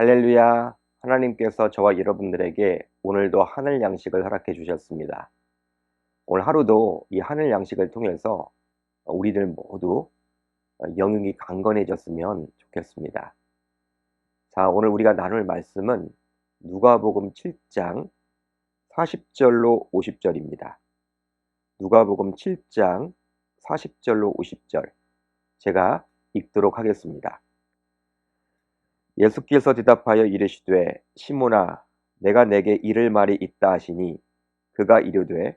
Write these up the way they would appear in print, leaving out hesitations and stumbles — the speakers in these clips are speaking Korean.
할렐루야. 하나님께서 저와 여러분들에게 오늘도 하늘 양식을 허락해 주셨습니다. 오늘 하루도 이 하늘 양식을 통해서 우리들 모두 영육이 강건해졌으면 좋겠습니다. 자, 오늘 우리가 나눌 말씀은 누가복음 7장 40절로 50절입니다. 누가복음 7장 40절로 50절 제가 읽도록 하겠습니다. 예수께서 대답하여 이르시되 시몬아 내가 내게 이를 말이 있다 하시니 그가 이르되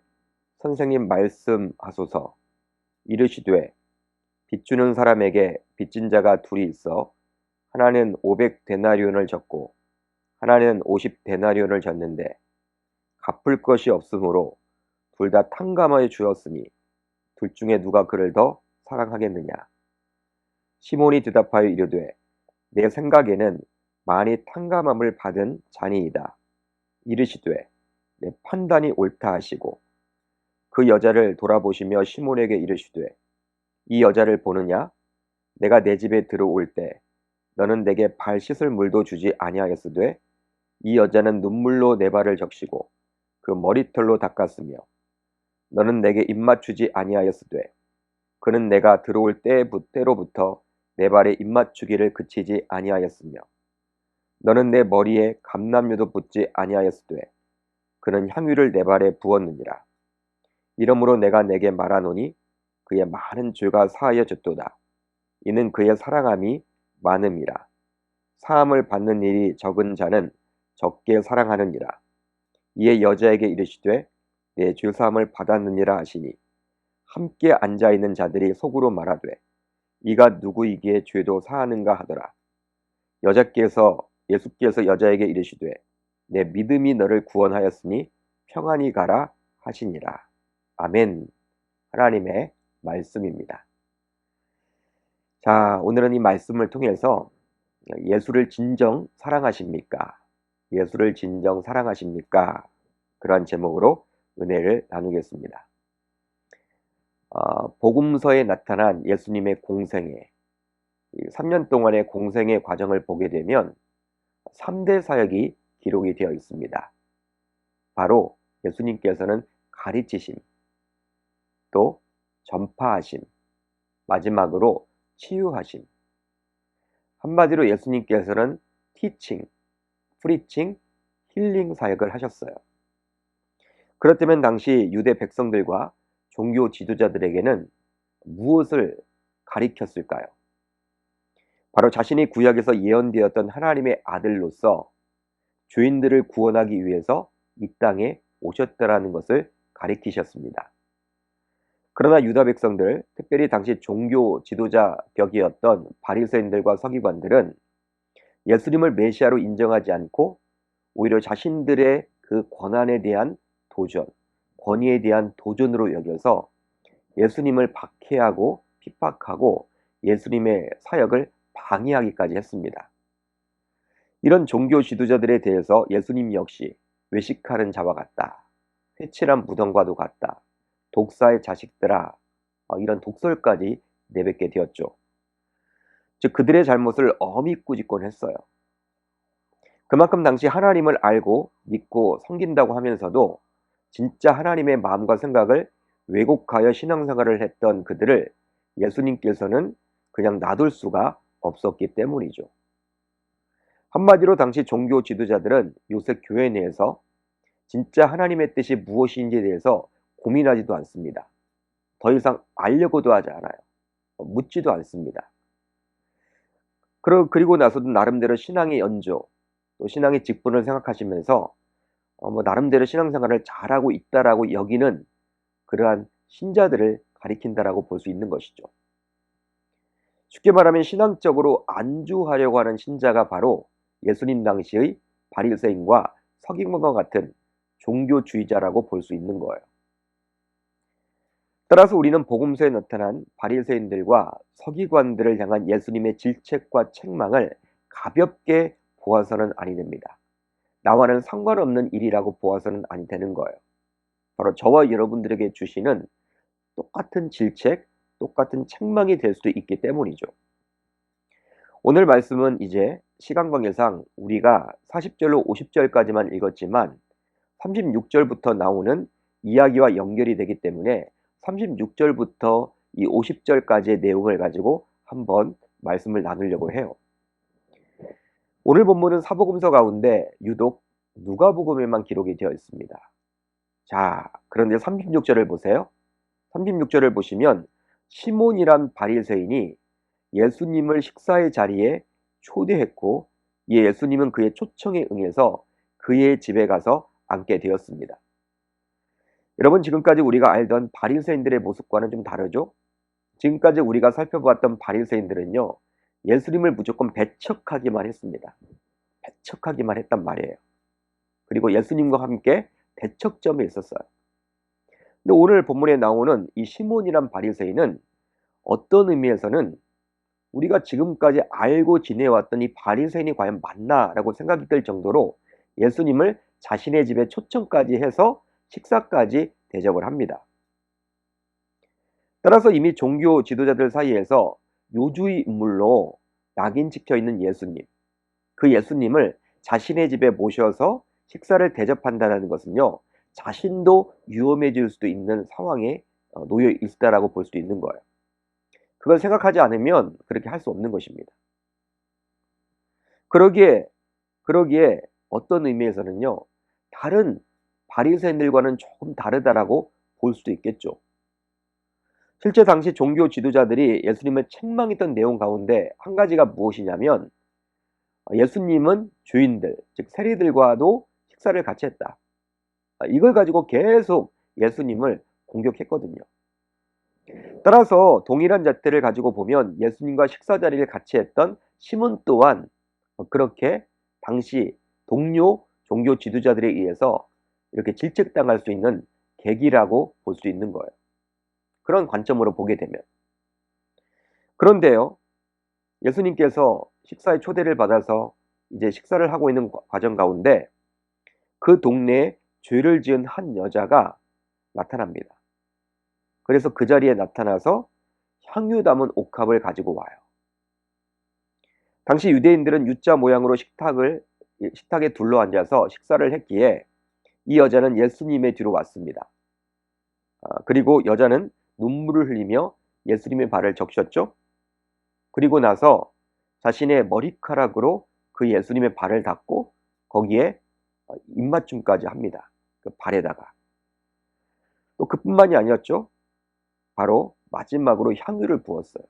선생님 말씀하소서. 이르시되 빚주는 사람에게 빚진 자가 둘이 있어 하나는 500데나리온을 졌고 하나는 50데나리온을 졌는데 갚을 것이 없으므로 둘 다 탕감하여 주었으니 둘 중에 누가 그를 더 사랑하겠느냐. 시몬이 대답하여 이르되 내 생각에는 많이 탕감함을 받은 자니이다. 이르시되 내 판단이 옳다 하시고 그 여자를 돌아보시며 시몬에게 이르시되 이 여자를 보느냐? 내가 내 집에 들어올 때 너는 내게 발 씻을 물도 주지 아니하였으되 이 여자는 눈물로 내 발을 적시고 그 머리털로 닦았으며 너는 내게 입맞추지 아니하였으되 그는 내가 들어올 때로부터 내 발에 입맞추기를 그치지 아니하였으며 너는 내 머리에 감람유도 붓지 아니하였으되 그는 향유를 내 발에 부었느니라. 이러므로 내가 내게 말하노니 그의 많은 죄가 사하여졌도다. 이는 그의 사랑함이 많음이라. 사함을 받는 일이 적은 자는 적게 사랑하느니라. 이에 여자에게 이르시되 내 죄사함을 받았느니라 하시니 함께 앉아있는 자들이 속으로 말하되 이가 누구이기에 죄도 사하는가 하더라. 예수께서 여자에게 이르시되 내 믿음이 너를 구원하였으니 평안히 가라 하시니라. 아멘. 하나님의 말씀입니다. 자, 오늘은 이 말씀을 통해서 예수를 진정 사랑하십니까? 예수를 진정 사랑하십니까? 그런 제목으로 은혜를 나누겠습니다. 복음서에 나타난 예수님의 공생애, 3년 동안의 공생애 과정을 보게 되면 3대 사역이 기록이 되어 있습니다. 바로 예수님께서는 가르치심, 또 전파하심, 마지막으로 치유하심. 한마디로 예수님께서는 티칭, 프리칭, 힐링 사역을 하셨어요. 그렇다면 당시 유대 백성들과 종교 지도자들에게는 무엇을 가리켰을까요? 바로 자신이 구약에서 예언되었던 하나님의 아들로서 죄인들을 구원하기 위해서 이 땅에 오셨다라는 것을 가리키셨습니다. 그러나 유다 백성들, 특별히 당시 종교 지도자 격이었던 바리새인들과 서기관들은 예수님을 메시아로 인정하지 않고 오히려 자신들의 그 권한에 대한 도전, 권위에 대한 도전으로 여겨서 예수님을 박해하고 핍박하고 예수님의 사역을 방해하기까지 했습니다. 이런 종교 지도자들에 대해서 예수님 역시 외식하는 자와 같다, 회칠한 무덤과도 같다, 독사의 자식들아, 이런 독설까지 내뱉게 되었죠. 즉 그들의 잘못을 엄히 꾸짖곤 했어요. 그만큼 당시 하나님을 알고 믿고 섬긴다고 하면서도 진짜 하나님의 마음과 생각을 왜곡하여 신앙생활을 했던 그들을 예수님께서는 그냥 놔둘 수가 없었기 때문이죠. 한마디로 당시 종교 지도자들은 요새 교회 내에서 진짜 하나님의 뜻이 무엇인지에 대해서 고민하지도 않습니다. 더 이상 알려고도 하지 않아요. 묻지도 않습니다. 그리고 나서도 나름대로 신앙의 연조, 또 신앙의 직분을 생각하시면서 나름대로 신앙생활을 잘하고 있다라고 여기는 그러한 신자들을 가리킨다라고 볼 수 있는 것이죠. 쉽게 말하면 신앙적으로 안주하려고 하는 신자가 바로 예수님 당시의 바리새인과 서기관과 같은 종교주의자라고 볼 수 있는 거예요. 따라서 우리는 복음서에 나타난 바리새인들과 서기관들을 향한 예수님의 질책과 책망을 가볍게 보아서는 아니 됩니다. 나와는 상관없는 일이라고 보아서는 아니 되는 거예요. 바로 저와 여러분들에게 주시는 똑같은 질책, 똑같은 책망이 될 수도 있기 때문이죠. 오늘 말씀은 이제 시간관계상 우리가 40절로 50절까지만 읽었지만 36절부터 나오는 이야기와 연결이 되기 때문에 36절부터 이 50절까지의 내용을 가지고 한번 말씀을 나누려고 해요. 오늘 본문은 사복음서 가운데 유독 누가복음에만 기록이 되어 있습니다. 자, 그런데 36절을 보세요. 36절을 보시면 시몬이란 바리새인이 예수님을 식사의 자리에 초대했고 예수님은 그의 초청에 응해서 그의 집에 가서 앉게 되었습니다. 여러분, 지금까지 우리가 알던 바리새인들의 모습과는 좀 다르죠? 지금까지 우리가 살펴보았던 바리새인들은요, 예수님을 무조건 배척하기만 했습니다. 배척하기만 했단 말이에요. 그리고 예수님과 함께 대척점에 있었어요. 근데 오늘 본문에 나오는 이 시몬이란 바리새인은 어떤 의미에서는 우리가 지금까지 알고 지내왔던 이 바리새인이 과연 맞나라고 생각이 들 정도로 예수님을 자신의 집에 초청까지 해서 식사까지 대접을 합니다. 따라서 이미 종교 지도자들 사이에서 요주의 인물로 낙인 찍혀 있는 예수님, 그 예수님을 자신의 집에 모셔서 식사를 대접한다는 것은요, 자신도 위험해질 수도 있는 상황에 놓여 있다라고 볼 수도 있는 거예요. 그걸 생각하지 않으면 그렇게 할 수 없는 것입니다. 그러기에 어떤 의미에서는요, 다른 바리새인들과는 조금 다르다라고 볼 수도 있겠죠. 실제 당시 종교 지도자들이 예수님을 책망했던 내용 가운데 한 가지가 무엇이냐면 예수님은 죄인들, 즉 세리들과도 식사를 같이 했다. 이걸 가지고 계속 예수님을 공격했거든요. 따라서 동일한 잣대를 가지고 보면 예수님과 식사 자리를 같이 했던 시몬 또한 그렇게 당시 동료 종교 지도자들에 의해서 이렇게 질책당할 수 있는 계기라고 볼 수 있는 거예요. 그런 관점으로 보게 되면. 그런데요, 예수님께서 식사에 초대를 받아서 이제 식사를 하고 있는 과정 가운데 그 동네에 죄를 지은 한 여자가 나타납니다. 그래서 그 자리에 나타나서 향유 담은 옥합을 가지고 와요. 당시 유대인들은 U자 모양으로 식탁에 둘러앉아서 식사를 했기에 이 여자는 예수님의 뒤로 왔습니다. 그리고 여자는 눈물을 흘리며 예수님의 발을 적셨죠. 그리고 나서 자신의 머리카락으로 그 예수님의 발을 닦고 거기에 입맞춤까지 합니다. 그 발에다가. 또 그뿐만이 아니었죠. 바로 마지막으로 향유를 부었어요.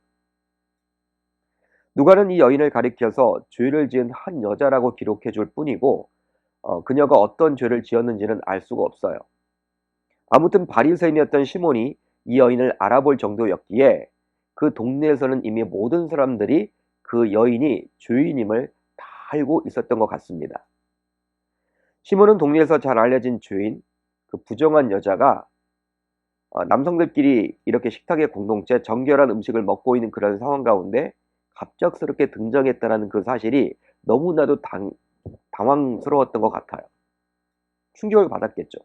누가는 이 여인을 가리켜서 죄를 지은 한 여자라고 기록해 줄 뿐이고 그녀가 어떤 죄를 지었는지는 알 수가 없어요. 아무튼 바리새인이었던 시몬이 이 여인을 알아볼 정도였기에 그 동네에서는 이미 모든 사람들이 그 여인이 죄인임을 다 알고 있었던 것 같습니다. 시몬은 동네에서 잘 알려진 죄인, 그 부정한 여자가 남성들끼리 이렇게 식탁의 공동체 정결한 음식을 먹고 있는 그런 상황 가운데 갑작스럽게 등장했다는 그 사실이 너무나도 당황스러웠던 것 같아요. 충격을 받았겠죠.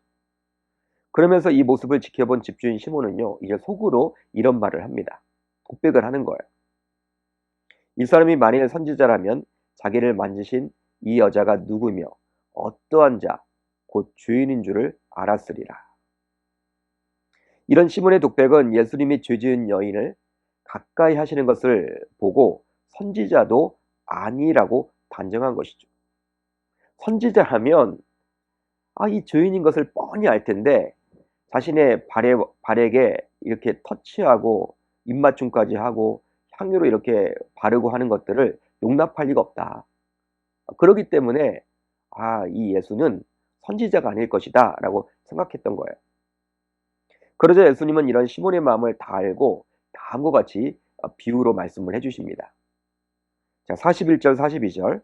그러면서 이 모습을 지켜본 집주인 시몬은요, 이제 속으로 이런 말을 합니다. 독백을 하는 거예요. 이 사람이 만일 선지자라면 자기를 만지신 이 여자가 누구며 어떠한 자, 곧 죄인인 줄을 알았으리라. 이런 시몬의 독백은 예수님이 죄 지은 여인을 가까이 하시는 것을 보고 선지자도 아니라고 단정한 것이죠. 선지자라면 이 죄인인 것을 뻔히 알 텐데 자신의 발에게 이렇게 터치하고 입맞춤까지 하고 향유로 이렇게 바르고 하는 것들을 용납할 리가 없다. 그렇기 때문에 이 예수는 선지자가 아닐 것이다 라고 생각했던 거예요. 그러자 예수님은 이런 시몬의 마음을 다 알고 다음과 같이 비유로 말씀을 해주십니다. 자, 41절 42절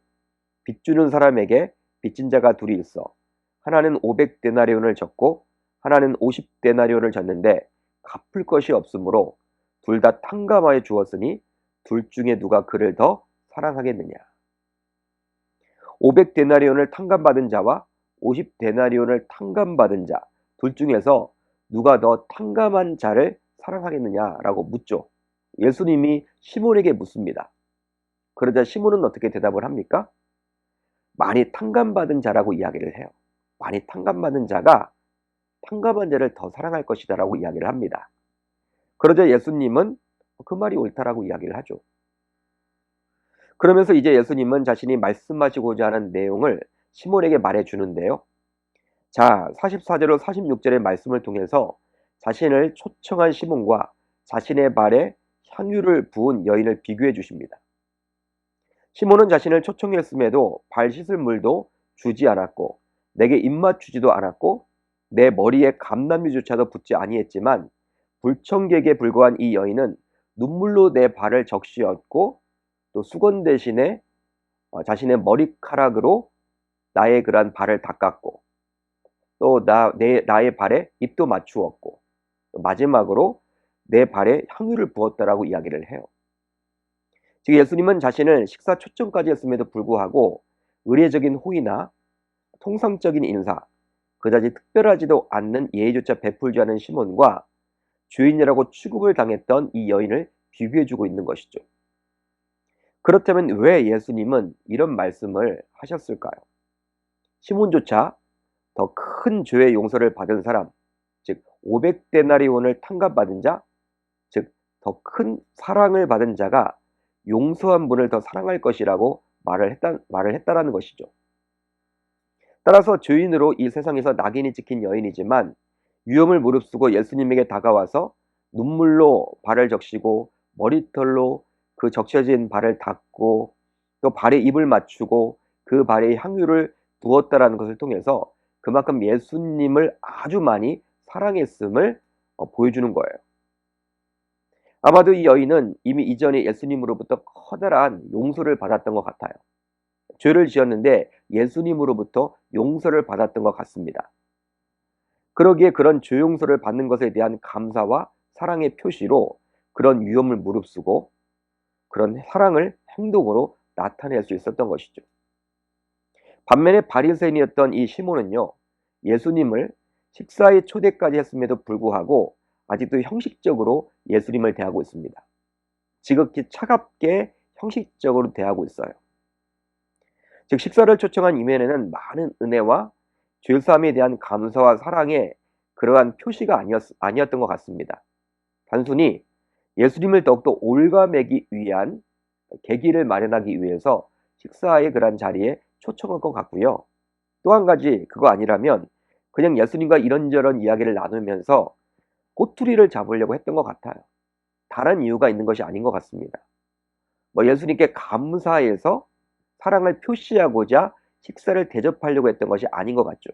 빚 주는 사람에게 빚진 자가 둘이 있어 하나는 500데나리온을 졌고 하나는 50데나리온을 졌는데 갚을 것이 없으므로 둘 다 탕감하여 주었으니 둘 중에 누가 그를 더 사랑하겠느냐. 500데나리온을 탕감받은 자와 50데나리온을 탕감받은 자 둘 중에서 누가 더 탕감한 자를 사랑하겠느냐라고 묻죠. 예수님이 시몬에게 묻습니다. 그러자 시몬은 어떻게 대답을 합니까? 많이 탕감받은 자라고 이야기를 해요. 많이 탕감받은 자가 탕감한 자를 더 사랑할 것이다 라고 이야기를 합니다. 그러자 예수님은 그 말이 옳다라고 이야기를 하죠. 그러면서 이제 예수님은 자신이 말씀하시고자 하는 내용을 시몬에게 말해 주는데요. 자, 44절로 46절의 말씀을 통해서 자신을 초청한 시몬과 자신의 발에 향유를 부은 여인을 비교해 주십니다. 시몬은 자신을 초청했음에도 발 씻을 물도 주지 않았고 내게 입맞추지도 않았고 내 머리에 감람유조차도 붓지 아니했지만 불청객에 불과한 이 여인은 눈물로 내 발을 적시었고 또 수건 대신에 자신의 머리카락으로 나의 그러한 발을 닦았고 또 나의 발에 입도 맞추었고 마지막으로 내 발에 향유를 부었다라고 이야기를 해요. 즉 예수님은 자신을 식사 초청까지 했음에도 불구하고 의례적인 호의나 통상적인 인사, 그다지 특별하지도 않는 예의조차 베풀지 않은 시몬과 주인이라고 취급을 당했던 이 여인을 비교해주고 있는 것이죠. 그렇다면 왜 예수님은 이런 말씀을 하셨을까요? 시몬조차 더 큰 죄의 용서를 받은 사람, 즉 500데나리온을 탕감받은 자, 즉 더 큰 사랑을 받은 자가 용서한 분을 더 사랑할 것이라고 말을 했다라는 것이죠. 따라서 죄인으로 이 세상에서 낙인이 찍힌 여인이지만 위험을 무릅쓰고 예수님에게 다가와서 눈물로 발을 적시고 머리털로 그 적셔진 발을 닦고 또 발에 입을 맞추고 그 발에 향유를 부었다라는 것을 통해서 그만큼 예수님을 아주 많이 사랑했음을 보여주는 거예요. 아마도 이 여인은 이미 이전에 예수님으로부터 커다란 용서를 받았던 것 같아요. 죄를 지었는데 예수님으로부터 용서를 받았던 것 같습니다. 그러기에 그런 죄 용서를 받는 것에 대한 감사와 사랑의 표시로 그런 위험을 무릅쓰고 그런 사랑을 행동으로 나타낼 수 있었던 것이죠. 반면에 바리새인이었던 이 시몬은요, 예수님을 식사의 초대까지 했음에도 불구하고 아직도 형식적으로 예수님을 대하고 있습니다. 지극히 차갑게 형식적으로 대하고 있어요. 즉 식사를 초청한 이면에는 많은 은혜와 죄사함에 대한 감사와 사랑의 그러한 표시가 아니었던 것 같습니다. 단순히 예수님을 더욱더 올가매기 위한 계기를 마련하기 위해서 식사의 그러한 자리에 초청한 것 같고요. 또 한 가지 그거 아니라면 그냥 예수님과 이런저런 이야기를 나누면서 꼬투리를 잡으려고 했던 것 같아요. 다른 이유가 있는 것이 아닌 것 같습니다. 예수님께 감사해서 사랑을 표시하고자 식사를 대접하려고 했던 것이 아닌 것 같죠.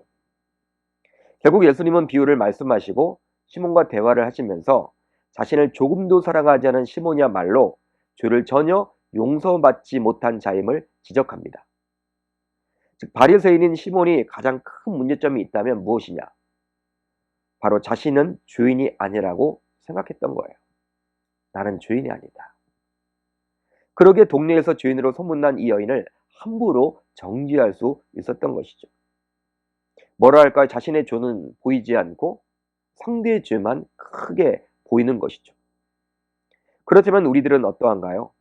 결국 예수님은 비유를 말씀하시고 시몬과 대화를 하시면서 자신을 조금도 사랑하지 않은 시몬이야말로 죄를 전혀 용서받지 못한 자임을 지적합니다. 즉 바리새인인 시몬이 가장 큰 문제점이 있다면 무엇이냐? 바로 자신은 죄인이 아니라고 생각했던 거예요. 나는 죄인이 아니다. 그러기에 동네에서 죄인으로 소문난 이 여인을 함부로 정죄할 수 있었던 것이죠. 뭐라 할까요? 자신의 죄는 보이지 않고 상대의 죄만 크게 보이는 것이죠. 그렇다면 우리들은 어떠한가요?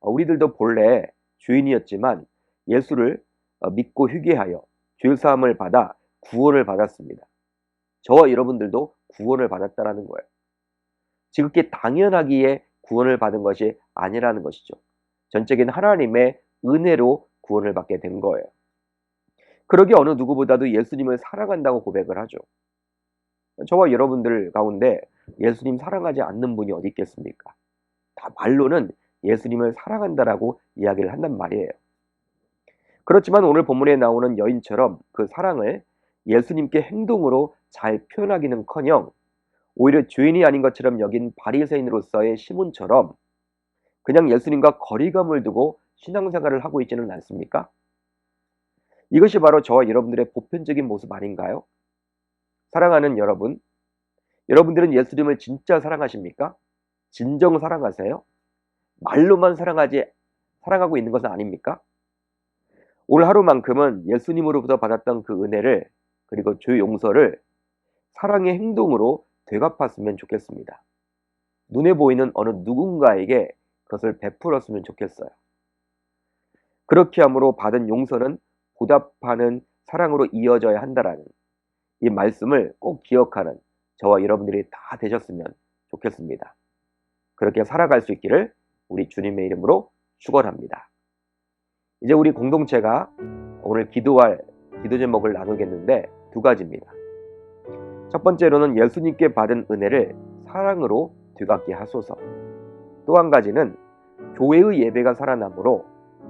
우리들도 본래 죄인이었지만 예수를 믿고 회개하여 죄사함을 받아 구원을 받았습니다. 저와 여러분들도 구원을 받았다라는 거예요. 지극히 당연하기에 구원을 받은 것이 아니라는 것이죠. 전적인 하나님의 은혜로 구원을 받게 된 거예요. 그러기 어느 누구보다도 예수님을 사랑한다고 고백을 하죠. 저와 여러분들 가운데 예수님 사랑하지 않는 분이 어디 있겠습니까? 다 말로는 예수님을 사랑한다라고 이야기를 한단 말이에요. 그렇지만 오늘 본문에 나오는 여인처럼 그 사랑을 예수님께 행동으로 잘 표현하기는커녕 오히려 죄인이 아닌 것처럼 여긴 바리새인으로서의 시몬처럼 그냥 예수님과 거리감을 두고 신앙생활을 하고 있지는 않습니까? 이것이 바로 저와 여러분들의 보편적인 모습 아닌가요? 사랑하는 여러분, 여러분들은 예수님을 진짜 사랑하십니까? 진정 사랑하세요? 말로만 사랑하고 있는 것은 아닙니까? 오늘 하루만큼은 예수님으로부터 받았던 그 은혜를 그리고 죄 용서를 사랑의 행동으로 되갚았으면 좋겠습니다. 눈에 보이는 어느 누군가에게 그것을 베풀었으면 좋겠어요. 그렇게 함으로 받은 용서는 보답하는 사랑으로 이어져야 한다라는 이 말씀을 꼭 기억하는 저와 여러분들이 다 되셨으면 좋겠습니다. 그렇게 살아갈 수 있기를 우리 주님의 이름으로 축원합니다. 이제 우리 공동체가 오늘 기도할 기도 제목을 나누겠는데 두 가지입니다. 첫 번째로는 예수님께 받은 은혜를 사랑으로 되갚게 하소서. 또 한 가지는 교회의 예배가 살아남으로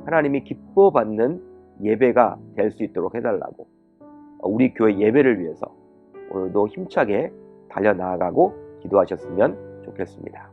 하나님이 기뻐 받는 예배가 될 수 있도록 해달라고, 우리 교회 예배를 위해서 오늘도 힘차게 달려나가고 기도하셨으면 좋겠습니다.